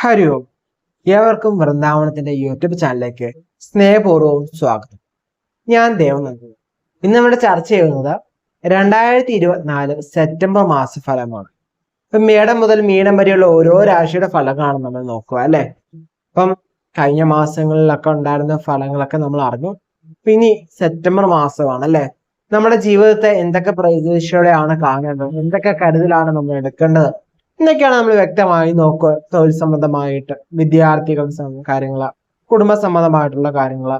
ഹരി ഓം. ഏവർക്കും വൃന്ദാവനത്തിന്റെ യൂട്യൂബ് ചാനലിലേക്ക് സ്നേഹപൂർവ്വം സ്വാഗതം. ഞാൻ ദേവനന്ദൻ. ഇന്ന് നമ്മുടെ ചർച്ച ചെയ്യുന്നത് 2024 സെപ്റ്റംബർ മാസഫലമാണ്. ഇപ്പം മേടം മുതൽ മീനം വരെയുള്ള ഓരോ രാശിയുടെ ഫലങ്ങളാണ് നമ്മൾ നോക്കുക, അല്ലെ? ഇപ്പം കഴിഞ്ഞ മാസങ്ങളിലൊക്കെ ഉണ്ടായിരുന്ന ഫലങ്ങളൊക്കെ നമ്മൾ അറിഞ്ഞു. ഇനി സെപ്റ്റംബർ മാസമാണ്, അല്ലെ? നമ്മുടെ ജീവിതത്തെ എന്തൊക്കെ പ്രതീക്ഷയോടെയാണ് കാണേണ്ടത്, എന്തൊക്കെ കരുതലാണ് നമ്മൾ എടുക്കേണ്ടത് എന്നൊക്കെയാണ് നമ്മൾ വ്യക്തമായി നോക്കുക. തൊഴിൽ സംബന്ധമായിട്ട്, വിദ്യാർത്ഥികൾ കാര്യങ്ങള്, കുടുംബ സംബന്ധമായിട്ടുള്ള കാര്യങ്ങള്,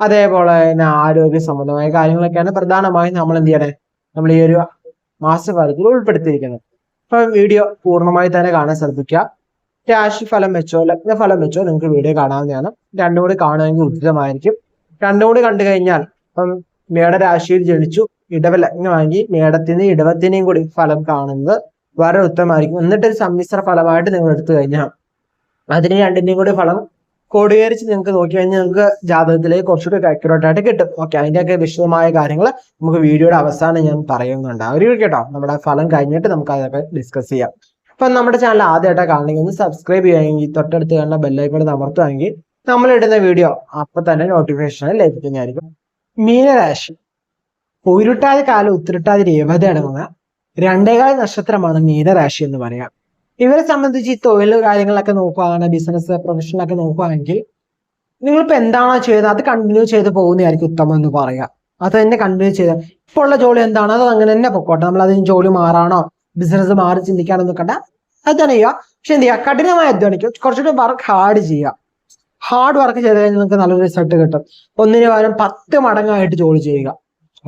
അതേപോലെ തന്നെ ആരോഗ്യ സംബന്ധമായ കാര്യങ്ങളൊക്കെയാണ് പ്രധാനമായും നമ്മൾ എന്ത് ചെയ്യണേ, നമ്മൾ ഈ ഒരു മാസഫലത്തിൽ ഉൾപ്പെടുത്തിയിരിക്കുന്നത്. അപ്പൊ വീഡിയോ പൂർണ്ണമായി തന്നെ കാണാൻ ശ്രദ്ധിക്കുക. രാശി ഫലം വെച്ചോ ലഗ്ന ഫലം വെച്ചോ നിങ്ങൾക്ക് വീഡിയോ കാണാവുന്നതാണ്. രണ്ടും കൂടി കാണുമെങ്കിൽ ഉചിതമായിരിക്കും. രണ്ടും കൂടി കണ്ടു കഴിഞ്ഞാൽ ഇപ്പം മേടരാശിയിൽ ജനിച്ചു, ഇടവ ലഗ്നമാക്കി മേടത്തിനെയും ഇടവത്തിനെയും കൂടി ഫലം കാണുന്നത് വളരെ ഉത്തമമായിരിക്കും. എന്നിട്ടൊരു സമ്മിശ്ര ഫലമായിട്ട് നിങ്ങൾ എടുത്തു കഴിഞ്ഞാൽ അതിന് രണ്ടിന്റെയും കൂടി ഫലം കോടീകരിച്ച് നിങ്ങൾക്ക് നോക്കി കഴിഞ്ഞാൽ നിങ്ങൾക്ക് ജാതകത്തിലേക്ക് കുറച്ചുകൂടി അക്യുറേറ്റ് ആയിട്ട് കിട്ടും. ഓക്കെ, അതിന്റെയൊക്കെ വിശദമായ കാര്യങ്ങൾ നമുക്ക് വീഡിയോയുടെ അവസാനം ഞാൻ പറയുന്നുണ്ട്. ഒരു കേട്ടോ, നമ്മുടെ ഫലം കഴിഞ്ഞിട്ട് നമുക്ക് അതൊക്കെ ഡിസ്കസ് ചെയ്യാം. അപ്പൊ നമ്മുടെ ചാനൽ ആദ്യമായിട്ടാണ് കാണണമെങ്കിൽ ഒന്ന് സബ്സ്ക്രൈബ് ചെയ്യുകയെങ്കിൽ തൊട്ടടുത്ത് കാണുന്ന ബെല്ലൈക്കൺ അമർത്തുകയാണെങ്കിൽ നമ്മൾ ഇടുന്ന വീഡിയോ അപ്പൊ തന്നെ നോട്ടിഫിക്കേഷൻ ലഭിക്കുന്നതായിരിക്കും. മീനരാശി ഉരുട്ടാതി കാലം ഉത്തിരുട്ടാതി രേവതി അടങ്ങുന്ന 2 നക്ഷത്രമാണ് മീനരാശി എന്ന് പറയാം. ഇവരെ സംബന്ധിച്ച് ഈ തൊഴിൽ കാര്യങ്ങളൊക്കെ നോക്കുകയാണ്, ബിസിനസ് പ്രൊഫഷനൊക്കെ നോക്കുകയാണെങ്കിൽ നിങ്ങളിപ്പോ എന്താണോ ചെയ്തത് അത് കണ്ടിന്യൂ ചെയ്ത് പോകുന്നതായിരിക്കും ഉത്തമം എന്ന് പറയാം. അത് തന്നെ കണ്ടിന്യൂ ചെയ്ത് ഇപ്പോൾ ഉള്ള ജോലി എന്താണോ അത് അങ്ങനെ തന്നെ പൊക്കോട്ടെ. നമ്മൾ അതിന് ജോലി മാറാണോ ബിസിനസ് മാറി ചിന്തിക്കാനോ നിൽക്കണ്ട, അത് തന്നെ ചെയ്യുക. പക്ഷെ എന്ത് ചെയ്യുക, കഠിനമായി അധ്വാനിക്കുക, കുറച്ചുകൂടി വർക്ക് ഹാർഡ് ചെയ്യുക. ഹാർഡ് വർക്ക് ചെയ്ത് കഴിഞ്ഞാൽ നിങ്ങൾക്ക് നല്ലൊരു റിസൾട്ട് കിട്ടും. ഒന്നിന് പകരം 10 മടങ്ങായിട്ട് ജോലി ചെയ്യുക.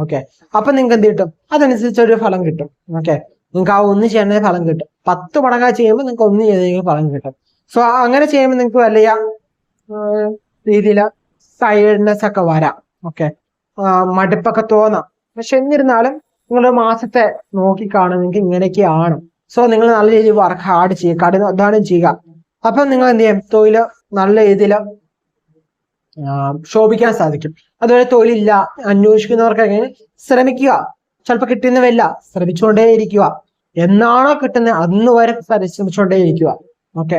ഓക്കെ, അപ്പൊ നിങ്ങൾക്ക് എന്ത് കിട്ടും, അതനുസരിച്ച് ഒരു ഫലം കിട്ടും. ഓക്കെ, നിങ്ങൾക്ക് ആ ഒന്ന് ചെയ്യുന്ന ഫലം കിട്ടും. 10 മടങ്ങാ ചെയ്യുമ്പോൾ നിങ്ങൾക്ക് ഒന്ന് ചെയ്തെങ്കിൽ ഫലം കിട്ടും. സോ അങ്ങനെ ചെയ്യുമ്പോൾ നിങ്ങൾക്ക് വലിയ രീതിയിൽ ടയർഡ്നെസ് ഒക്കെ വരാം. ഓക്കെ, മടുപ്പൊക്കെ തോന്നാം. പക്ഷെ എന്നിരുന്നാലും നിങ്ങളുടെ മാസത്തെ നോക്കിക്കാണും നിങ്ങൾക്ക് ഇങ്ങനെയൊക്കെയാണ്. സോ നിങ്ങൾ നല്ല രീതിയിൽ വർക്ക് ഹാർഡ് ചെയ്യുക, കഠിന അധ്വാനം ചെയ്യുക. അപ്പം നിങ്ങൾ എന്ത് ചെയ്യും, തൊഴിൽ നല്ല രീതിയിൽ ശോഭിക്കാൻ സാധിക്കും. അതുപോലെ തൊഴിലില്ല അന്വേഷിക്കുന്നവർക്കൊക്കെ ശ്രമിക്കുക. ചിലപ്പോൾ കിട്ടുന്നവല്ല, ശ്രമിച്ചുകൊണ്ടേ ഇരിക്കുക. എന്നാണോ കിട്ടുന്നത് അന്ന് വരെ പരിശ്രമിച്ചുകൊണ്ടേ ഇരിക്കുക. ഓക്കെ,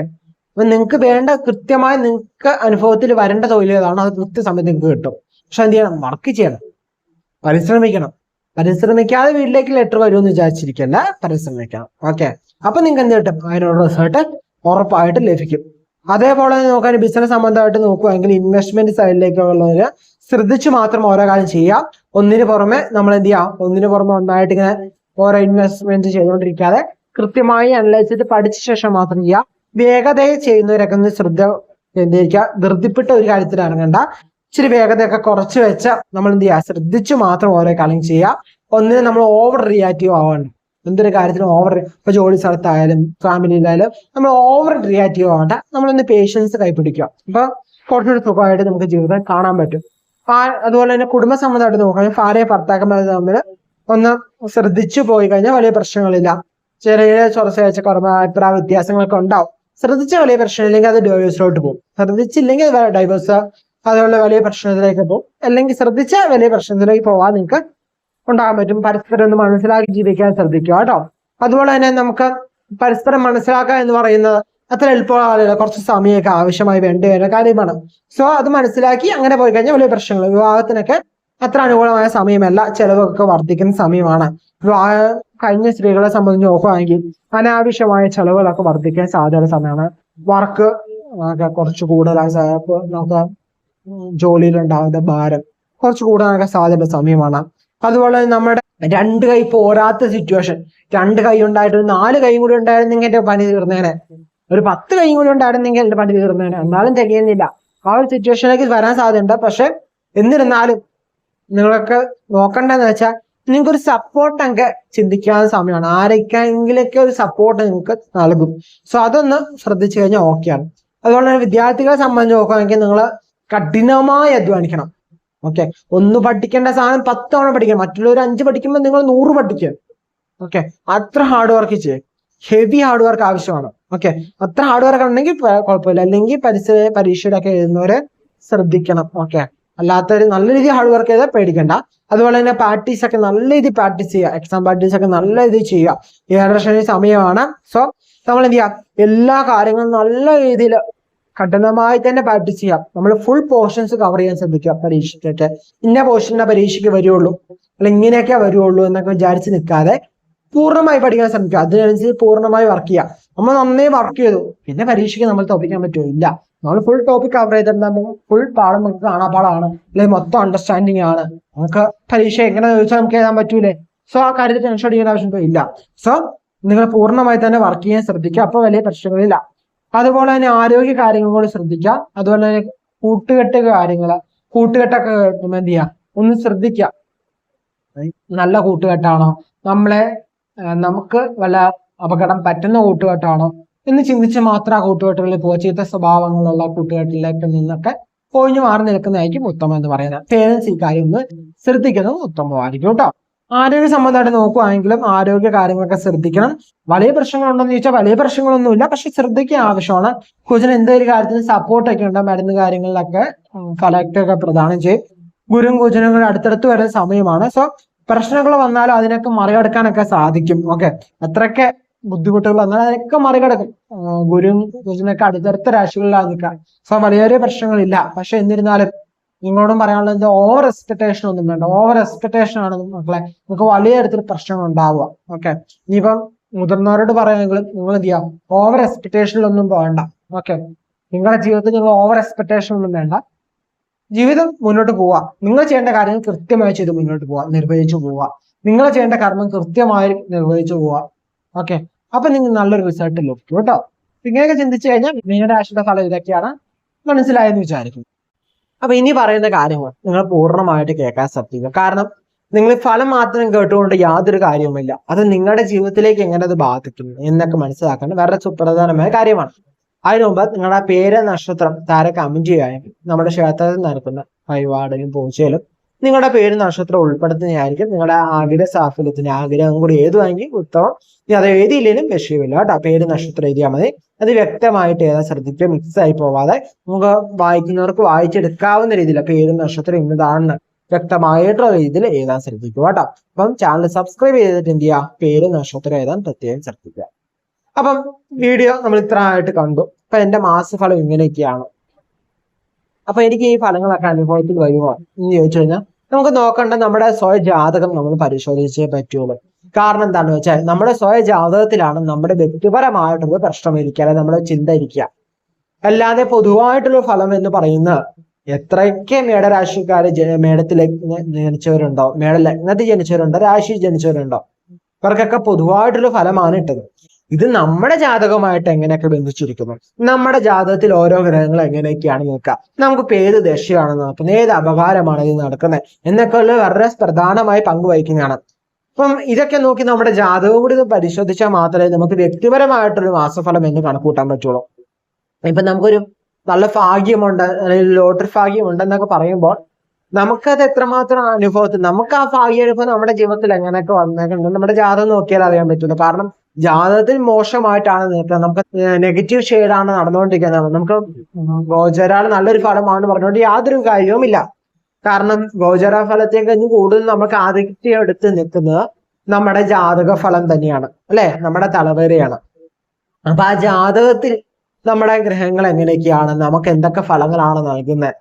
അപ്പൊ നിങ്ങൾക്ക് വേണ്ട കൃത്യമായി നിങ്ങൾക്ക് അനുഭവത്തിൽ വരേണ്ട തൊഴിൽ ഏതാണോ അത് കൃത്യസമയത്ത് നിങ്ങൾക്ക് കിട്ടും. പക്ഷെ എന്ത് ചെയ്യണം, വർക്ക് ചെയ്യണം, പരിശ്രമിക്കണം. പരിശ്രമിക്കാതെ വീട്ടിലേക്ക് ലെറ്റർ വരുമെന്ന് വിചാരിച്ചിരിക്കല്ല, പരിശ്രമിക്കണം. ഓക്കെ, അപ്പൊ നിങ്ങൾക്ക് എന്ത് കിട്ടും, അതിനുള്ള റിസൾട്ട് ഉറപ്പായിട്ട് ലഭിക്കും. അതേപോലെ നോക്കാൻ ബിസിനസ് സംബന്ധമായിട്ട് നോക്കുകയാണെങ്കിൽ ഇൻവെസ്റ്റ്മെന്റ് സൈഡിലേക്കുള്ളവര് ശ്രദ്ധിച്ച് മാത്രം ഓരോ കാര്യം ചെയ്യാം. ഒന്നിനു പുറമെ നമ്മൾ എന്ത് ചെയ്യാം, ഒന്നിനു പുറമെ ഒന്നായിട്ട് ഇങ്ങനെ ഓരോ ഇൻവെസ്റ്റ്മെന്റ് ചെയ്തുകൊണ്ടിരിക്കാതെ കൃത്യമായി അനലൈസ് ചെയ്ത് പഠിച്ച ശേഷം മാത്രം ചെയ്യാം. വേഗതയെ ചെയ്യുന്നവരൊക്കെ ഒന്ന് ശ്രദ്ധ കേന്ദ്രീകരിക്കുക. ധൃതിപ്പെട്ട ഒരു കാര്യത്തിൽ ഇറങ്ങണ്ട, ഇച്ചിരി വേഗതയൊക്കെ കുറച്ച് വെച്ച് നമ്മൾ എന്ത് ചെയ്യുക, ശ്രദ്ധിച്ചു മാത്രം ഓരോ കാര്യം ചെയ്യുക. ഒന്നിനും നമ്മൾ ഓവർ റിയാക്റ്റീവ് ആവാണ്ട്, എന്തൊരു കാര്യത്തിലും ഓവർ, ഇപ്പൊ ജോലി സ്ഥലത്തായാലും ഫാമിലിയിലായാലും നമ്മൾ ഓവർ റിയാക്റ്റീവ് ആവണ്ട, നമ്മളൊന്ന് പേഷ്യൻസ് കൈപ്പിടിക്കുക. അപ്പൊ കുറച്ചുകൂടി സുഖമായിട്ട് നമുക്ക് ജീവിതം കാണാൻ പറ്റും. അതുപോലെ തന്നെ കുടുംബ സംബന്ധമായിട്ട് നോക്കുകയാണെങ്കിൽ ഭാര്യ ഭർത്താക്കന്മാർ തമ്മിൽ ഒന്ന് ശ്രദ്ധിച്ചു പോയി കഴിഞ്ഞാൽ വലിയ പ്രശ്നങ്ങളില്ല. ചെറിയ ചൊറച്ചയച്ച കുറവ് അഭിപ്രായ വ്യത്യാസങ്ങളൊക്കെ ഉണ്ടാവും. ശ്രദ്ധിച്ച വലിയ പ്രശ്നമില്ലെങ്കിൽ അത് ഡൈവേഴ്സിലോട്ട് പോകും. ശ്രദ്ധിച്ചില്ലെങ്കിൽ ഡൈവേഴ്സ് അതുപോലെ വലിയ പ്രശ്നത്തിലേക്ക് പോകും. അല്ലെങ്കിൽ ശ്രദ്ധിച്ച വലിയ പ്രശ്നത്തിലേക്ക് പോകാൻ നിങ്ങൾക്ക് ഉണ്ടാകാൻ പറ്റും. പരസ്പരം ഒന്ന് മനസ്സിലാക്കി ജീവിക്കാൻ ശ്രദ്ധിക്കുക കേട്ടോ. അതുപോലെ തന്നെ നമുക്ക് പരസ്പരം മനസ്സിലാക്കുക എന്ന് പറയുന്നത് അത്ര എളുപ്പമല്ല, കുറച്ച് സമയമൊക്കെ ആവശ്യമായി വേണ്ടിവരുന്ന കാര്യമാണ്. സോ അത് മനസ്സിലാക്കി അങ്ങനെ പോയി കഴിഞ്ഞാൽ വലിയ പ്രശ്നങ്ങൾ, വിവാഹത്തിനൊക്കെ അത്ര അനുകൂലമായ സമയമല്ല, ചെലവൊക്കെ വർദ്ധിക്കുന്ന സമയമാണ്. വിവാഹം കഴിഞ്ഞ സ്ത്രീകളെ സംബന്ധിച്ച് നോക്കുകയാണെങ്കിൽ അനാവശ്യമായ ചെലവുകളൊക്കെ വർദ്ധിക്കാൻ സാധ്യതയുള്ള സമയമാണ്. വർക്ക് കുറച്ച് കൂടുതലായ നമുക്ക് ജോലിയിലുണ്ടാകുന്ന ഭാരം കുറച്ച് കൂടാനൊക്കെ സാധ്യതയുള്ള സമയമാണ്. അതുപോലെ നമ്മുടെ 2 കൈ പോരാത്ത സിറ്റുവേഷൻ, 2 കൈ ഉണ്ടായിട്ട് 4 കൈയും കൂടി ഉണ്ടായിരുന്നെങ്കിൽ എന്റെ പണി തീർന്നേനെ, ഒരു 10 കൈയും കൂടി ഉണ്ടായിരുന്നെങ്കിൽ എന്റെ പണി തീർന്നേനെ, എന്നാലും തികയുന്നില്ല. ആ ഒരു സിറ്റുവേഷനിലേക്ക് വരാൻ സാധ്യതയുണ്ട്. പക്ഷെ എന്നിരുന്നാലും നിങ്ങളൊക്കെ നോക്കണ്ടെന്ന് വെച്ചാൽ നിങ്ങൾക്കൊരു സപ്പോർട്ട് ഒക്കെ ചിന്തിക്കാവുന്ന സമയമാണ്. ആരൊക്കെങ്കിലൊക്കെ ഒരു സപ്പോർട്ട് നിങ്ങൾക്ക് നൽകും. സോ അതൊന്ന് ശ്രദ്ധിച്ചു കഴിഞ്ഞാൽ ഓക്കെയാണ്. അതുപോലെ തന്നെ വിദ്യാർത്ഥികളെ സംബന്ധിച്ച് നോക്കുകയാണെങ്കിൽ നിങ്ങൾ കഠിനമായി അധ്വാനിക്കണം. ഓക്കെ, ഒന്ന് പഠിക്കേണ്ട സാധനം 10 തവണ പഠിക്കണം. മറ്റുള്ളവർ 5 പഠിക്കുമ്പോൾ നിങ്ങൾ 100 പഠിക്കുക. ഓക്കെ, അത്ര ഹാർഡ് വർക്ക് ചെയ്യുക. ഹെവി ഹാർഡ് വർക്ക് ആവശ്യമാണ്. ഓക്കെ, അത്ര ഹാർഡ് വർക്ക് ഉണ്ടെങ്കിൽ കുഴപ്പമില്ല. അല്ലെങ്കിൽ പരീക്ഷയിലൊക്കെ എഴുതുന്നവരെ ശ്രദ്ധിക്കണം. ഓക്കെ, അല്ലാത്തൊരു നല്ല രീതിയിൽ ഹാർഡ് വർക്ക് ചെയ്താൽ പേടിക്കണ്ട. അതുപോലെ തന്നെ പ്രാക്ടീസ് ഒക്കെ നല്ല രീതിയിൽ പ്രാക്ടീസ് ചെയ്യുക, എക്സാം പ്രാക്ടീസ് ഒക്കെ നല്ല രീതിയിൽ ചെയ്യുക. ഏഴര സമയമാണ്. സോ നമ്മൾ എന്ത് ചെയ്യാം, എല്ലാ കാര്യങ്ങളും നല്ല രീതിയിൽ കഠിനമായി തന്നെ പ്രാക്ടീസ് ചെയ്യാം. നമ്മൾ ഫുൾ പോർഷൻസ് കവർ ചെയ്യാൻ ശ്രദ്ധിക്കുക. പരീക്ഷയ്ക്കൊക്കെ ഇന്ന പോർഷനെ പരീക്ഷയ്ക്ക് വരുള്ളൂ, അല്ല ഇങ്ങനെയൊക്കെ വരുള്ളൂ എന്നൊക്കെ വിചാരിച്ച് നിൽക്കാതെ പൂർണ്ണമായി പഠിക്കാൻ ശ്രമിക്കുക. അതിനനുസരിച്ച് പൂർണ്ണമായി വർക്ക് ചെയ്യുക. നമ്മൾ നന്നായി വർക്ക് ചെയ്തു, പിന്നെ പരീക്ഷയ്ക്ക് നമ്മൾ തോപ്പിക്കാൻ പറ്റുമോ? ഇല്ല. നമ്മൾ ഫുൾ ടോപ്പിക് കവർ ചെയ്തിട്ടുണ്ടെങ്കിൽ ഫുൾ പാഠം നമുക്ക് കാണാപ്പാടാണ്, അല്ലെങ്കിൽ മൊത്തം അണ്ടർസ്റ്റാൻഡിങ് ആണ്. നമുക്ക് പരീക്ഷ എങ്ങനെ ചോദിച്ചാൽ നമുക്ക് എഴുതാൻ പറ്റൂലേ? സോ ആ കാര്യത്തിൽ ടെൻഷൻ അടിക്കേണ്ട ആവശ്യം ഇല്ല. സോ നിങ്ങൾ പൂർണ്ണമായി തന്നെ വർക്ക് ചെയ്യാൻ ശ്രദ്ധിക്കുക, അപ്പോൾ വലിയ പ്രശ്നങ്ങളില്ല. അതുപോലെ തന്നെ ആരോഗ്യ കാര്യങ്ങൾ കൂടി ശ്രദ്ധിക്കുക. അതുപോലെ തന്നെ കൂട്ടുകെട്ടൊക്കെ കേൾക്കുമ്പോൾ എന്ത് ചെയ്യുക, ഒന്ന് ശ്രദ്ധിക്കുക. നല്ല കൂട്ടുകെട്ടാണോ, നമുക്ക് വല്ല അപകടം പറ്റുന്ന കൂട്ടുകെട്ടാണോ എന്ന് ചിന്തിച്ച് മാത്രം ആ കൂട്ടുകെട്ടുകളിൽ പോയി ചീത്ത സ്വഭാവങ്ങളുള്ള കൂട്ടുകെട്ടിലേക്ക് നിന്നൊക്കെ ഒഴിഞ്ഞു മാറി നിൽക്കുന്നതായിരിക്കും ഉത്തമം എന്ന് പറയുന്നത്. പേരൻസ് ഈ കാര്യം ഒന്ന് ശ്രദ്ധിക്കുന്നത് ഉത്തമമായിരിക്കും കേട്ടോ. ആരോഗ്യ സംബന്ധമായിട്ട് നോക്കുകയാണെങ്കിലും ആരോഗ്യ കാര്യങ്ങളൊക്കെ ശ്രദ്ധിക്കണം. വലിയ പ്രശ്നങ്ങളുണ്ടോന്ന് ചോദിച്ചാൽ വലിയ പ്രശ്നങ്ങളൊന്നുമില്ല, പക്ഷെ ശ്രദ്ധിക്കാൻ ആവശ്യമാണ്. കൊച്ചിന് എന്തെങ്കിലും കാര്യത്തിന് സപ്പോർട്ടൊക്കെ ഉണ്ട്, മരുന്ന് കാര്യങ്ങളിലൊക്കെ കലക്ടൊക്കെ പ്രദാനം ചെയ്യും. ഗുരുവും കൊച്ചിനും കൂടെ അടുത്തടുത്ത് വരുന്ന സമയമാണ്. സോ പ്രശ്നങ്ങൾ വന്നാലും അതിനൊക്കെ മറികടക്കാനൊക്കെ സാധിക്കും. ഓക്കെ, അത്രയൊക്കെ ബുദ്ധിമുട്ടുകൾ വന്നാൽ അതിനൊക്കെ മറികടക്കും. ഗുരുവും കൊച്ചിനൊക്കെ അടുത്തടുത്ത രാശികളിലാണ് നിൽക്കുക. സോ വലിയ പ്രശ്നങ്ങളില്ല. പക്ഷെ എന്നിരുന്നാലും നിങ്ങളോടും പറയാനുള്ളത് ഓവർ എക്സ്പെക്ടേഷൻ ഒന്നും വേണ്ട. ഓവർ എക്സ്പെക്ടേഷൻ ആണ് മക്കളെ നിങ്ങൾക്ക് വലിയ തരത്തിൽ പ്രശ്നങ്ങൾ ഉണ്ടാവുക. ഓക്കെ, ഇനിയിപ്പം മുതിർന്നവരോട് പറയുമെങ്കിലും നിങ്ങൾ എന്ത് ചെയ്യാം, ഓവർ എക്സ്പെക്ടേഷനിലൊന്നും വേണ്ട. ഓക്കെ, നിങ്ങളുടെ ജീവിതത്തിൽ നിങ്ങൾ ഓവർ എക്സ്പെക്ടേഷൻ ഒന്നും വേണ്ട. ജീവിതം മുന്നോട്ട് പോവുക. നിങ്ങൾ ചെയ്യേണ്ട കാര്യങ്ങൾ കൃത്യമായി ചെയ്ത് മുന്നോട്ട് പോവുക, നിർവഹിച്ചു പോവുക. നിങ്ങൾ ചെയ്യേണ്ട കർമ്മം കൃത്യമായി നിർവഹിച്ചു പോവുക. ഓക്കെ, അപ്പൊ നിങ്ങൾ നല്ലൊരു റിസൾട്ട് ലഭിക്കും കേട്ടോ. ഇങ്ങനെയൊക്കെ ചിന്തിച്ചു കഴിഞ്ഞാൽ നിങ്ങളുടെ രാശിയുടെ ഫലം ഇതൊക്കെയാണ്, മനസ്സിലായെന്ന് വിചാരിക്കും. അപ്പൊ ഇനി പറയുന്ന കാര്യങ്ങൾ നിങ്ങൾ പൂർണ്ണമായിട്ട് കേൾക്കാൻ ശ്രദ്ധിക്കുക. കാരണം നിങ്ങൾ ഫലം മാത്രം കേട്ടുകൊണ്ട് യാതൊരു കാര്യവുമില്ല. അത് നിങ്ങളുടെ ജീവിതത്തിലേക്ക് എങ്ങനെ അത് ബാധിക്കുന്നു എന്നൊക്കെ മനസ്സിലാക്കേണ്ട വളരെ സുപ്രധാനമായ കാര്യമാണ്. അതിനു മുമ്പ് നിങ്ങളുടെ പേര്, നക്ഷത്രം താരെ കമന്റ് ചെയ്യുകയാണെങ്കിൽ നമ്മുടെ ക്ഷേത്രത്തിൽ നടക്കുന്ന വഴിപാടിലും പൂജയിലും നിങ്ങളുടെ പേര്, നക്ഷത്രം ഉൾപ്പെടുത്തുന്നതായിരിക്കും നിങ്ങളുടെ ആഗ്രഹ സാഫല്യത്തിന്. ആഗ്രഹം കൂടി ഏതുവാണെങ്കിൽ ഉത്തമം. ഇനി അത് എഴുതിയില്ലെങ്കിലും വിഷയമില്ല കേട്ടോ. പേര്, നക്ഷത്രം എഴുതിയാൽ മതി. അത് വ്യക്തമായിട്ട് ഏതാ ശ്രദ്ധിക്കുക, മിക്സ് ആയി പോവാതെ നമുക്ക് വായിക്കുന്നവർക്ക് വായിച്ചെടുക്കാവുന്ന രീതിയിൽ പേരും നക്ഷത്രം ഇന്നതാണെന്ന് വ്യക്തമായിട്ടുള്ള രീതിയിൽ എഴുതാൻ ശ്രദ്ധിക്കുക കേട്ടോ. അപ്പം ചാനൽ സബ്സ്ക്രൈബ് ചെയ്തിട്ട് എന്ത് ചെയ്യുക, പേര്, നക്ഷത്രം എഴുതാൻ പ്രത്യേകം ശ്രദ്ധിക്കുക. അപ്പം വീഡിയോ നമ്മൾ ഇത്ര ആയിട്ട് കണ്ടു. അപ്പൊ എന്റെ മാസഫലം ഇങ്ങനെയൊക്കെയാണ്. അപ്പൊ എനിക്ക് ഈ ഫലങ്ങളൊക്കെ അനുഭവത്തിൽ വരുമോ എന്ന് ചോദിച്ചു കഴിഞ്ഞാൽ നമുക്ക് നോക്കേണ്ട നമ്മുടെ സ്വയ ജാതകം നമ്മൾ പരിശോധിച്ചേ പറ്റുള്ളൂ. കാരണം എന്താണെന്ന് വെച്ചാൽ നമ്മുടെ സ്വയ ജാതകത്തിലാണ് നമ്മുടെ വ്യക്തിപരമായിട്ടുള്ള പ്രശ്നം ഇരിക്കുക, അല്ലെങ്കിൽ നമ്മുടെ ചിന്ത ഇരിക്കുക. അല്ലാതെ പൊതുവായിട്ടുള്ള ഫലം എന്ന് പറയുന്ന എത്രയൊക്കെ മേടരാശിക്കാര് മേടത്തിലേക്ക് ജനിച്ചവരുണ്ടോ, മേടലഗ്നത്തിൽ ജനിച്ചവരുണ്ടോ, രാശി ജനിച്ചവരുണ്ടോ, ഇവർക്കൊക്കെ പൊതുവായിട്ടുള്ള ഫലമാണ് ഇട്ടത്. ഇത് നമ്മുടെ ജാതകമായിട്ട് എങ്ങനെയൊക്കെ ബന്ധിച്ചിരിക്കുന്നു, നമ്മുടെ ജാതകത്തിൽ ഓരോ ഗ്രഹങ്ങൾ എങ്ങനെയൊക്കെയാണ് നോക്കുക, നമുക്ക് ഏത് ദശയാണ് നോക്കുന്നത്, ഏത് അപകാരമാണ് ഇത് നടക്കുന്നത് എന്നൊക്കെ ഉള്ള വളരെ പ്രധാനമായി പങ്കുവഹിക്കുന്നതാണ്. അപ്പം ഇതൊക്കെ നോക്കി നമ്മുടെ ജാതകം കൂടി പരിശോധിച്ചാൽ മാത്രമേ നമുക്ക് വ്യക്തിപരമായിട്ടൊരു മാസഫലം എന്ന് കണക്കൂട്ടാൻ പറ്റുള്ളൂ. ഇപ്പൊ നമുക്കൊരു നല്ല ഭാഗ്യമുണ്ട്, അല്ലെങ്കിൽ ലോട്ടറി ഭാഗ്യമുണ്ട് എന്നൊക്കെ പറയുമ്പോൾ നമുക്കത് എത്രമാത്രം അനുഭവത്തിൽ നമുക്ക് ആ ഭാഗ്യ അനുഭവം നമ്മുടെ ജീവിതത്തിൽ എങ്ങനെയൊക്കെ വന്നേക്കുന്നുണ്ട് നമ്മുടെ ജാതകം നോക്കിയാൽ അറിയാൻ പറ്റുള്ളൂ. കാരണം ജാതകത്തിൽ മോശമായിട്ടാണ് നിൽക്കുന്നത്, നമുക്ക് നെഗറ്റീവ് ഷെയ്ഡാണ് നടന്നുകൊണ്ടിരിക്കുന്നത്. നമുക്ക് ഗോചരാൾ നല്ലൊരു ഫലമാണ് പറഞ്ഞുകൊണ്ട് യാതൊരു കാര്യവുമില്ല. കാരണം ഗോചര ഫലത്തെ കഴിഞ്ഞ് കൂടുതൽ നമുക്ക് ആധിക്യം എടുത്ത് നിൽക്കുന്നത് നമ്മുടെ ജാതക ഫലം തന്നെയാണ്, അല്ലെ, നമ്മുടെ തലവരെയാണ്. അപ്പൊ ആ ജാതകത്തിൽ നമ്മുടെ ഗ്രഹങ്ങൾ എങ്ങനെയൊക്കെയാണ്, നമുക്ക് എന്തൊക്കെ ഫലങ്ങളാണ് നൽകുന്നത്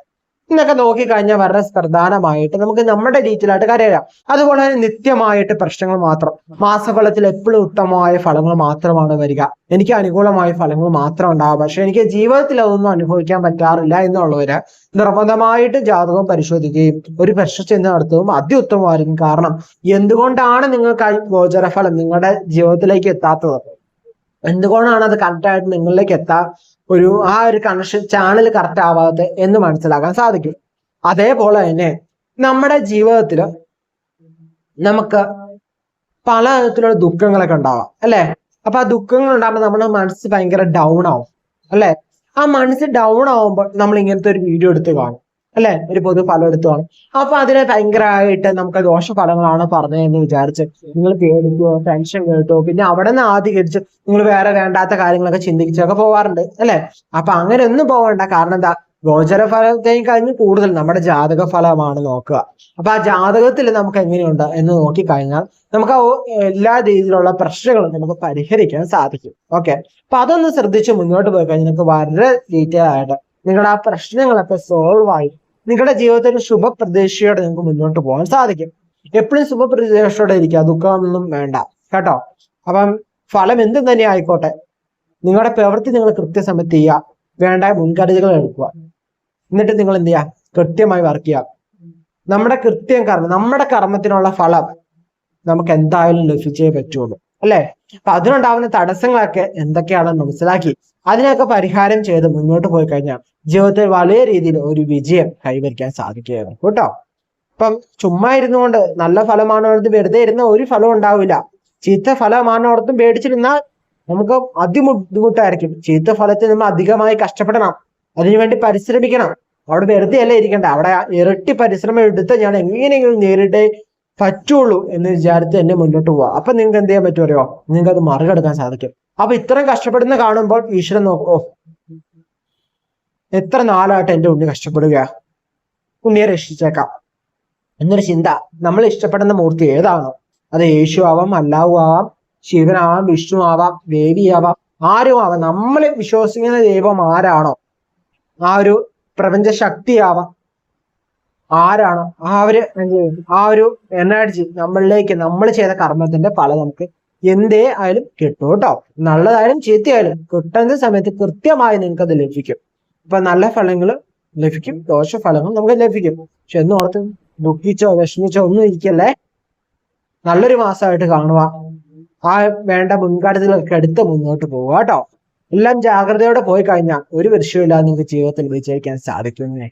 എന്നൊക്കെ നോക്കിക്കഴിഞ്ഞാൽ വളരെ പ്രധാനമായിട്ട് നമുക്ക് നമ്മുടെ ഡീറ്റെയിൽ ആയിട്ട് കരയാം. അതുപോലെ തന്നെ നിത്യമായിട്ട് പ്രശ്നങ്ങൾ മാത്രം, മാസഫലത്തിൽ എപ്പോഴും ഉത്തമമായ ഫലങ്ങൾ മാത്രമാണ് വരിക, എനിക്ക് അനുകൂലമായ ഫലങ്ങൾ മാത്രം ഉണ്ടാവുക, പക്ഷെ എനിക്ക് ജീവിതത്തിൽ അതൊന്നും അനുഭവിക്കാൻ പറ്റാറില്ല എന്നുള്ളവര് നിർബന്ധമായിട്ട് ജാതകം പരിശോധിക്കുകയും ഒരു ചെന്ന് നടത്തുകയും അത്യുത്തമമായിരിക്കും. കാരണം എന്തുകൊണ്ടാണ് നിങ്ങൾക്ക് ഗോചരഫലം നിങ്ങളുടെ ജീവിതത്തിലേക്ക് എത്താത്തത്, എന്തുകൊണ്ടാണ് അത് കറക്റ്റായിട്ട് നിങ്ങളിലേക്ക് ആ ഒരു കണക്ഷൻ ചാനൽ കറക്റ്റ് ആവാത്തത് എന്ന് മനസ്സിലാക്കാൻ സാധിക്കും. അതേപോലെ തന്നെ നമ്മുടെ ജീവിതത്തിൽ നമുക്ക് പല തരത്തിലുള്ള ദുഃഖങ്ങളൊക്കെ ഉണ്ടാവാം, അല്ലെ. അപ്പൊ ആ ദുഃഖങ്ങൾ ഉണ്ടാകുമ്പോൾ നമ്മുടെ മനസ്സ് ഭയങ്കര ഡൗൺ ആവും, അല്ലെ. ആ മനസ്സ് ഡൗൺ ആവുമ്പോൾ നമ്മൾ ഇങ്ങനത്തെ ഒരു വീഡിയോ എടുത്ത് കാണും, അല്ലെ, ഒരു പൊതു ഫലം എടുത്തു കാണും. അപ്പൊ അതിനെ ഭയങ്കരമായിട്ട് നമുക്ക് ദോഷഫലങ്ങളാണ് പറഞ്ഞതെന്ന് വിചാരിച്ച് നിങ്ങൾ പേടിക്കോ, ടെൻഷൻ കേട്ടോ, പിന്നെ അവിടെ നിന്ന് ആധികരിച്ച് നിങ്ങൾ വേറെ വേണ്ടാത്ത കാര്യങ്ങളൊക്കെ ചിന്തിച്ചൊക്കെ പോവാറുണ്ട്, അല്ലെ. അപ്പൊ അങ്ങനെ ഒന്നും പോകണ്ട. കാരണം എന്താ, ഗോചര ഫലത്തെയും കഴിഞ്ഞ് കൂടുതൽ നമ്മുടെ ജാതക ഫലമാണ് നോക്കുക. അപ്പൊ ആ ജാതകത്തിൽ നമുക്ക് എങ്ങനെയുണ്ട് എന്ന് നോക്കിക്കഴിഞ്ഞാൽ നമുക്ക് എല്ലാ രീതിയിലുള്ള പ്രശ്നങ്ങളും നമുക്ക് പരിഹരിക്കാൻ സാധിക്കും. ഓക്കെ, അപ്പൊ അതൊന്ന് ശ്രദ്ധിച്ച് മുന്നോട്ട് പോയി കഴിഞ്ഞാൽ നിങ്ങൾക്ക് വളരെ ഡീറ്റെയിൽ ആയിട്ട് നിങ്ങളുടെ ആ പ്രശ്നങ്ങളൊക്കെ സോൾവ് ആയി നിങ്ങളുടെ ജീവിതത്തിൽ ശുഭപ്രതീക്ഷയോടെ നിങ്ങൾക്ക് മുന്നോട്ട് പോകാൻ സാധിക്കും. എപ്പോഴും ശുഭപ്രതീക്ഷയോടെ ഇരിക്കുക, ദുഃഖമൊന്നും വേണ്ട കേട്ടോ. അപ്പം ഫലം എന്തും തന്നെ ആയിക്കോട്ടെ, നിങ്ങളുടെ പ്രവൃത്തി നിങ്ങൾ കൃത്യസമയത്ത് ചെയ്യുക, വേണ്ട മുൻകരുതലുകൾ എടുക്കുക. എന്നിട്ട് നിങ്ങൾ എന്ത് ചെയ്യുക, കൃത്യമായി വർക്ക് ചെയ്യുക. നമ്മുടെ നമ്മുടെ കർമ്മത്തിനുള്ള ഫലം നമുക്ക് എന്തായാലും ലഭിച്ചേ പറ്റുള്ളൂ, അല്ലെ? അപ്പൊ അതിനുണ്ടാവുന്ന തടസ്സങ്ങളൊക്കെ എന്തൊക്കെയാണെന്ന് മനസ്സിലാക്കി അതിനൊക്കെ പരിഹാരം ചെയ്ത് മുന്നോട്ട് പോയി കഴിഞ്ഞാൽ ജീവിതത്തിൽ വലിയ രീതിയിൽ ഒരു വിജയം കൈവരിക്കാൻ സാധിക്കുകയാണ് കേട്ടോ. ഇപ്പം ചുമ്മാ ഇരുന്നുകൊണ്ട് നല്ല ഫലമാണോർത്ത് വെറുതെ ഇരുന്ന ഒരു ഫലം ഉണ്ടാവില്ല. ചീത്ത ഫലമാണോർത്തും പേടിച്ചിരുന്നാൽ നമുക്ക് ബുദ്ധിമുട്ടായിരിക്കും. ചീത്ത ഫലത്തിൽ നമ്മൾ അധികമായി കഷ്ടപ്പെടണം, അതിനുവേണ്ടി പരിശ്രമിക്കണം. അവിടെ വെറുതെ അല്ല ഇരിക്കണ്ട, അവിടെ ഇരട്ടി പരിശ്രമം എടുത്ത് ഞാൻ എങ്ങനെയെങ്കിലും നേരിട്ടേ പറ്റുള്ളൂ എന്ന് വിചാരിച്ച് തന്നെ മുന്നോട്ട് പോവാ. അപ്പൊ നിങ്ങൾക്ക് എന്ത് ചെയ്യാൻ പറ്റുമോ, നിങ്ങൾക്ക് അത് മറികടക്കാൻ സാധിക്കും. അപ്പൊ ഇത്രയും കഷ്ടപ്പെടുന്ന കാണുമ്പോൾ ഈശ്വരൻ നോക്കോ, എത്ര നാളായിട്ട് എന്റെ ഉണ്ണി കഷ്ടപ്പെടുക, ഉണ്ണിയെ രക്ഷിച്ചേക്കാം എന്നൊരു ചിന്ത. നമ്മൾ ഇഷ്ടപ്പെടുന്ന മൂർത്തി ഏതാണോ, അത് യേശു ആവാം, അല്ലാഹു ആവാം, ശിവനാവാം, വിഷ്ണു ആവാം, ദേവിയാവാം, ആരും ആവാം. നമ്മൾ വിശ്വസിക്കുന്ന ദൈവം ആരാണോ, ആ ഒരു പ്രപഞ്ച ശക്തിയാവാം, ആരാണോ ആ ഒരു എനർജി നമ്മളിലേക്ക്, നമ്മൾ ചെയ്ത കർമ്മത്തിന്റെ ഫലം നമുക്ക് എന്തേ ആയാലും കിട്ടും കേട്ടോ. നല്ലതായാലും ചീത്തയായാലും കിട്ടുന്ന സമയത്ത് കൃത്യമായി നിങ്ങൾക്ക് അത് ലഭിക്കും. അപ്പൊ നല്ല ഫലങ്ങൾ ലഭിക്കും, ദോഷഫലങ്ങൾ നമുക്ക് ലഭിക്കും. പക്ഷെ എന്നോർത്ത് ദുഃഖിച്ചോ വിഷമിച്ചോ ഒന്നും ഇരിക്കല്ലേ. നല്ലൊരു മാസമായിട്ട് കാണുക, ആ വേണ്ട മുൻകരുതലൊക്കെ എടുത്ത് മുന്നോട്ട് പോവുക കേട്ടോ. എല്ലാം ജാഗ്രതയോടെ പോയി കഴിഞ്ഞാൽ ഒരു വിഷയമില്ലാതെ നിങ്ങൾക്ക് ജീവിതത്തിൽ വിജയിക്കാൻ സാധിക്കുന്നേ.